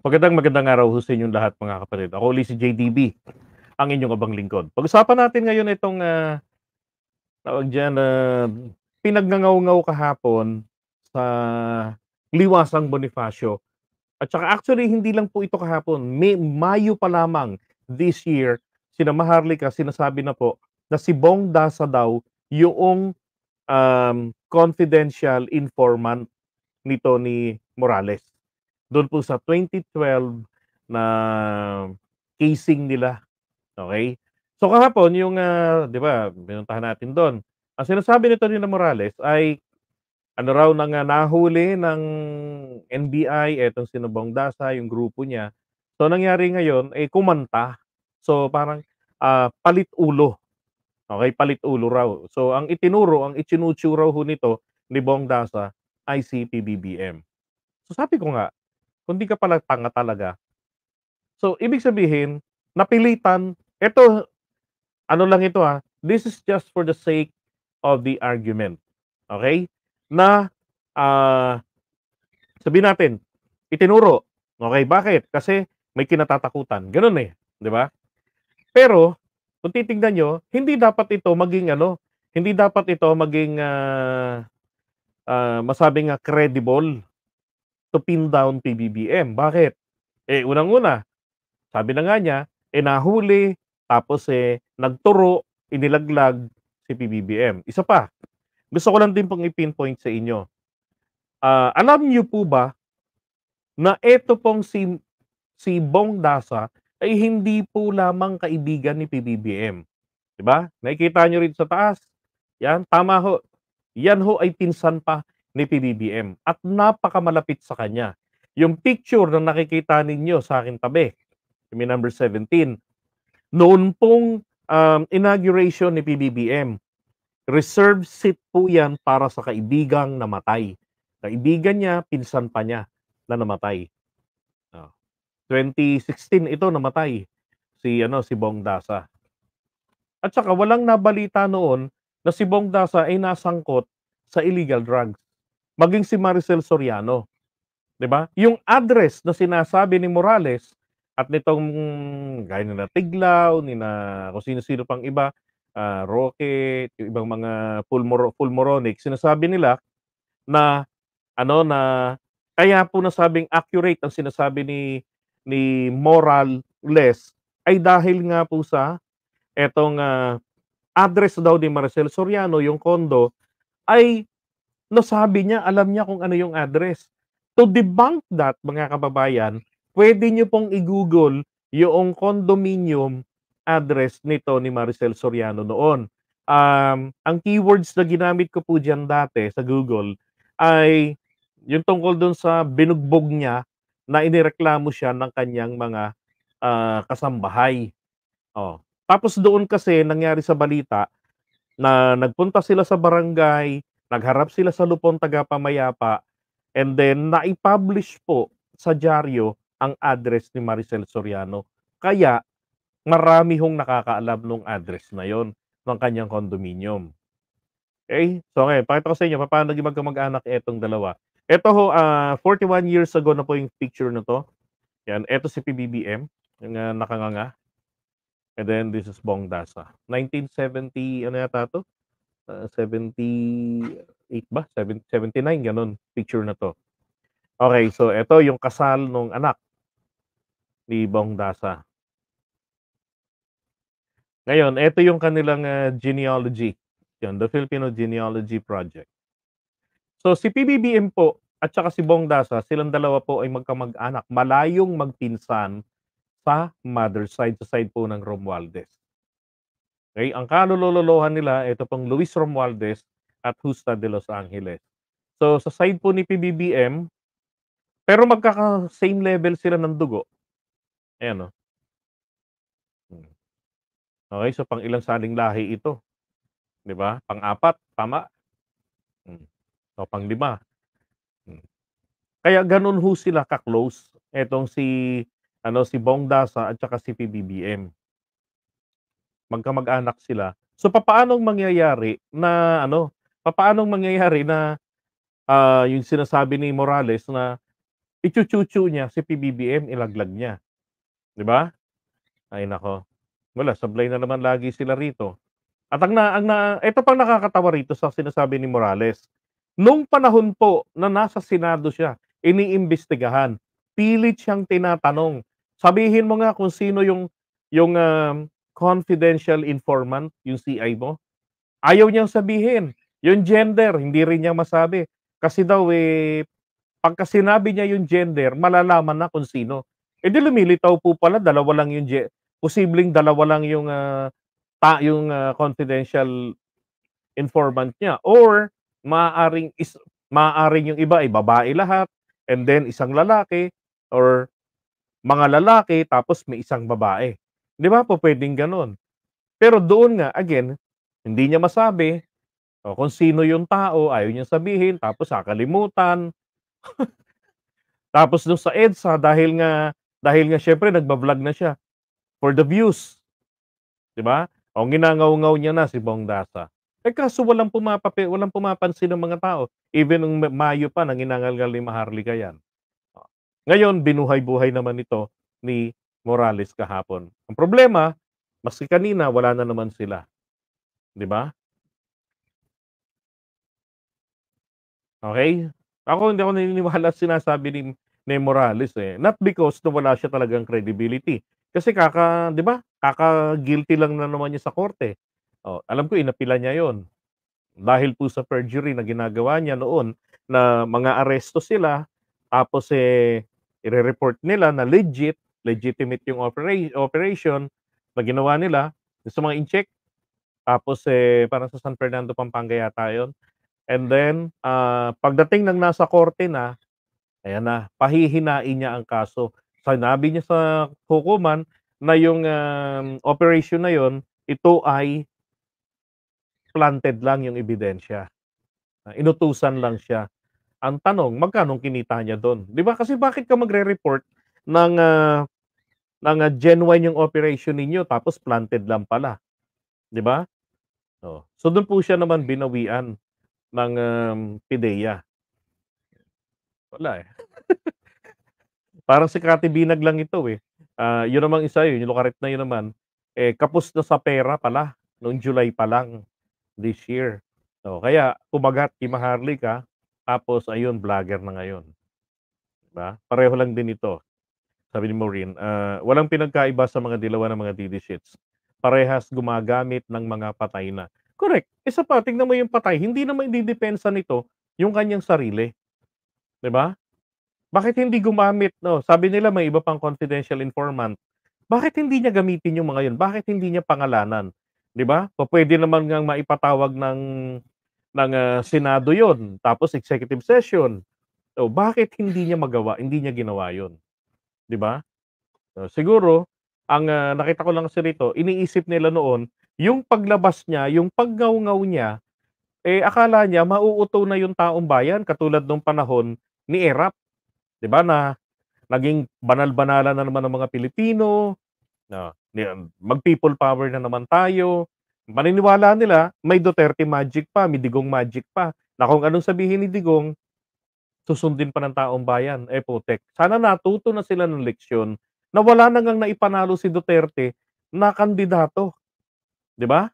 Magandang araw ho sa inyong lahat mga kapatid. Ako ulit si JDB, ang inyong abang lingkod. Pag-usapan natin ngayon itong, tawag diyan, pinagngangaw-ngaw kahapon sa Liwasang Bonifacio. At saka actually hindi lang po ito kahapon, Mayo pa lamang this year, sina Maharlika sinasabi na po na si Bong Dasa daw yoong, confidential informant nito ni Morales. Do'n po sa 2012 na casing nila, okey? So kahapon yung, 'di ba pinuntahan natin do'n. Ang sinasabi nito ni na Morales ay ano raw nahuli ng NBI etong sina Bong Dasa, yung grupo niya. So nangyari ngayon, kumanta. So parang, palit ulo, okey, palit ulo raw. So ang itinutsu raw ho nito ni Bong Dasa ay si PBBM. So sabi ko nga, kung 'di ka pala tanga talaga. So, ibig sabihin, napilitan eto ano lang ito, this is just for the sake of the argument, okey? Na, ah, sabihin natin, itinuro, okey, bakit? Kasi may kinatatakutan, gano'n, 'di ba? Pero kung titignan niyo, hindi dapat ito maging ano, hindi dapat ito maging, masabing, credible to pin down PBBM. Bakit? Unang-una, sabi na nga niya, nahuli, tapos, nagturo, inilaglag si PBBM. Isa pa, gusto ko lang din pong i-pinpoint sa inyo. Alam niyo po ba na eto pong si Bong Dasa ay hindi po lamang kaibigan ni PBBM, 'di ba? Nakikita niyo rin sa taas, 'yan, tama ho. 'Yan ho ay pinsan pa ni PBBM at napakamalapit sa kanya. Yung picture na nakikita ninyo sa aking tabi, may number 17. Noon pong, inauguration ni PBBM, reserved seat po 'yan para sa kaibigang namatay. Kaibigan niya, pinsan pa niya na namatay. Oh, 2016 ito namatay, si Bong Dasa. At saka walang nabalita noon na si Bong Dasa ay nasangkot sa illegal drugs, maging si Maricel Soriano. 'Di ba? Yung address na sinasabi ni Morales at nitong gaya nila Tiglaw, kung sino-sino pang iba, Roque, yung ibang mga Fulmoronic, sinasabi nila na ano, na kaya po nasabing accurate ang sinasabi ni Morales ay dahil nga po sa etong, address daw ni Maricel Soriano, yung kondo, ay nasabi niya, alam niya kung ano yung address. To debunk that, mga kababayan, puwede niyo pong i-Google yoong condominium address nito ni Maricel Soriano noon. Ang keywords na ginamit ko po diyan dati sa Google ay yung tungkol dun sa binugbog niya na inireklamo siya ng kanyang mga, kasambahay. Oh, tapos doon kasi nangyari sa balita na nagpunta sila sa barangay, nagharap sila sa lupon tagapamayapa, and then nai-publish po sa dyaryo ang address ni Maricel Soriano. Kaya marami hong nakakaalam nung address na yon ng kanyang condominium. Okay? So ngayon, pakita ko sa inyo papaano naging magkamag-anak etong dalawa. Eto ho, 41 years ago na po yung picture na 'to. Yan, eto si PBBM, yung, nakanganga, and then this is Bong Dasa. 1970 ano yata 'to? 78 ba? 79 gano'n, picture na 'to. Okey, so eto yung kasal nung anak ni Bong Dasa. Ngayon, eto yung kanilang, genealogy, yun, the Filipino Genealogy Project. So si PBBM po at saka si Bong Dasa, silang dalawa po ay magkamag-anak, malayong magpinsan sa mother side, sa side po ng Romualdez. Okey, ang kalololohan nila eto pong Luis Romualdez at Justa de los Angeles. So sa side po ni PBBM, pero magkaka-same level sila ng dugo, ayan, oh. Hmm. Okey, so pang-ilang saling lahi ito, 'di ba? Pang-apat, tama? Hmm. O pang-lima, hmm. Kaya gano'n ho sila ka-close, etong si Bong Dasa at saka si PBBM, magkamag-anak sila. So papaanong mangyayari na, yung sinasabi ni Morales na Ichu-chu-chu niya si PBBM, ilaglag niya, 'di ba? Ay naku, wala sablay na naman lagi sila rito. At eto pang nakakatawa rito sa sinasabi ni Morales, nung panahon po na nasa Senado siya, iniimbestigahan, pilit siyang tinatanong, "Sabihin mo nga kung sino yung confidential informant, yung CI mo?" Ayaw niyang sabihin. Yung gender, hindi rin niya masabi. Kasi daw, pagka sinabi niya yung gender, malalaman na kung sino. Eh, di lumilitaw po pala dalawa lang yung posibleng dalawa lang yung confidential informant niya or maaaring yung iba ay babae lahat and then isang lalaki or mga lalaki tapos may isang babae. 'Di ba pupuwedeng gano'n? Pero doon nga again, hindi niya masabi, kung sino yung tao, ayaw niyang sabihin tapos kakalimutan. Tapos dun sa EDSA dahil nga siyempre nagba-vlog na siya for the views, 'di ba? O nginangaw-ngaw niya na si Bong Dasa. Eh, kaso walang pumapansin ng mga tao. Even nung Mayo pa nangingangalngal ni Maharlika yan. Oh. Ngayon binuhay-buhay naman ito ni Morales kahapon. Ang problema, maski kanina wala na naman sila, 'di ba? Okey? Hindi ako naniniwala sa sinasabi ni Morales, not because na wala siya talagang credibility. Kasi 'di ba, kaka-guilty lang na naman niya sa korte. Oh, alam ko inapilan niya 'yon. Dahil po sa perjury na ginagawa niya noon na mga aresto sila tapos, ire-report nila na legitimate yung operation na ginawa nila sa mga incheck. Tapos, parang sa San Fernando, Pampanga yata 'yon. And then, pagdating ng nasa korte na, ayan na, pahihinain niya ang kaso. Sinabi niya sa hukuman na yung, operation na yun, ito ay planted lang yung ebidensya, inutusan lang siya. Ang tanong, magkano kinita niya dun? 'Di ba kasi bakit ka magre-report ng, genuine yung operation ninyo tapos planted lang pala, 'di ba? Oh, so dun po siya naman binawian ng, PIDEA. Wala, eh. Parang si Kati Binag lang ito, eh. Yun namang isa, yung Lucaret na yun naman, kapos na sa pera pala noong July pa lang this year. Kaya kumagat kay Maharlika tapos ayun vlogger na ngayon, 'di ba? Pareho lang din ito, sabi ni Maureen, walang pinagkaiba sa mga dilawan ng mga DD sheets. Parehas gumagamit ng mga patay na. Correct. Isa pa, tignan mo yung patay, hindi naman ididepensa nito yung kanyang sarili, 'di ba? Bakit hindi gumamit 'no, sabi nila may iba pang confidential informant. Bakit hindi niya gamitin yung mga yun? Bakit hindi niya pangalanan, 'di ba? Pupuwede naman ngang maipatawag ng Senado yun, tapos executive session. Bakit hindi niya magawa, hindi niya ginawa yun, 'di ba? Siguro ang, nakita ko lang kasi rito, iniisip nila noon yung paglabas niya, yung pagngawngaw niya, akala niya mauuto na yung taong bayan katulad nung panahon ni ERAP, 'di ba, na naging banal-banalan na naman ng mga Pilipino, na mag-people power na naman tayo. Paniniwala nila may Duterte magic pa, may Digong magic pa, na kung anong sabihin ni Digong, susundin pa ng taong bayan. Putek, sana natuto na sila ng leksyon na wala na ngang naipanalo si Duterte na kandidato, 'di ba?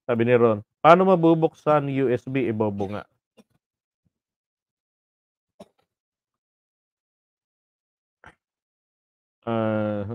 Sabi ni Ron, "Paano mabubuksan USB, bobo nga." Ah,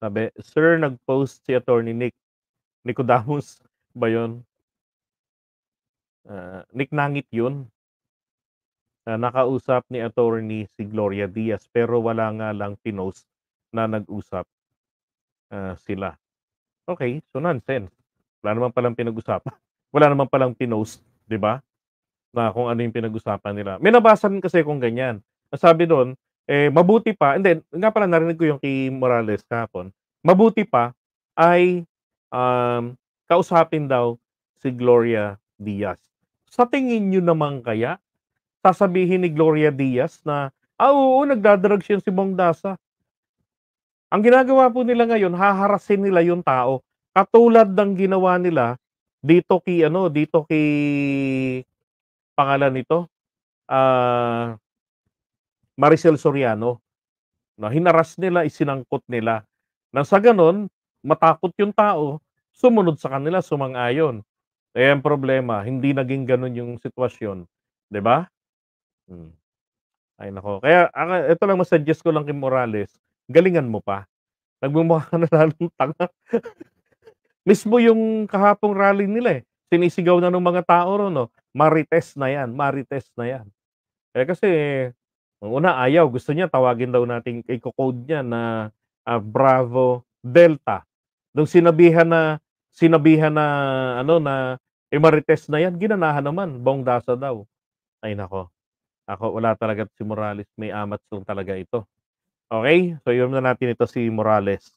sabi, "Sir, nag-post si Attorney Nicodamus ba 'yun? Nick Nangit 'yun, nakausap ni attorney si Gloria Diaz pero wala nga lang pinost na nag-usap, sila." Okey, so nonsense. Wala naman palang pinag-usapan. Wala naman palang pinost, 'di ba, na kung ano yung pinag-usapan nila. May nabasa rin kasi akong ganyan, ang sabi dun, mabuti pa and then nga pala narinig ko yung kay Morales kahapon, mabuti pa ay, kausapin daw si Gloria Diaz. Sa tingin niyo naman kaya, sasabihin ni Gloria Diaz na, oo, nagda-drugs yan si Bong Dasa. Ang ginagawa po nila ngayon, haharasin nila yung tao. Katulad ng ginawa nila dito kay pangalan nito, ah, Maricel Soriano, na hinaras nila, isinangkot nila, nang sa gano'n matakot yung tao, sumunod sa kanila, sumang-ayon. Eh, ang problema hindi naging gano'n yung sitwasyon, 'di ba? Hmm, ay naku. Kaya ito lang ma-suggest ko lang kay Morales, galingan mo pa. Nagmumukha ka na lalong tanga. Mismo yung kahapong rally nila, sinisigaw na nung mga tao ro'n, oh, Marites na 'yan, Marites na 'yan. Eh, kasi nung una ayaw, gusto niya tawagin daw nating iko-code niya na, Bravo Delta. Nung sinabihan na ano na, Marites na 'yan, ginanahan naman, Bongdasa daw. Ay naku, wala talaga si Morales, may amats lang talaga ito. Okey, so iwan na natin ito si Morales.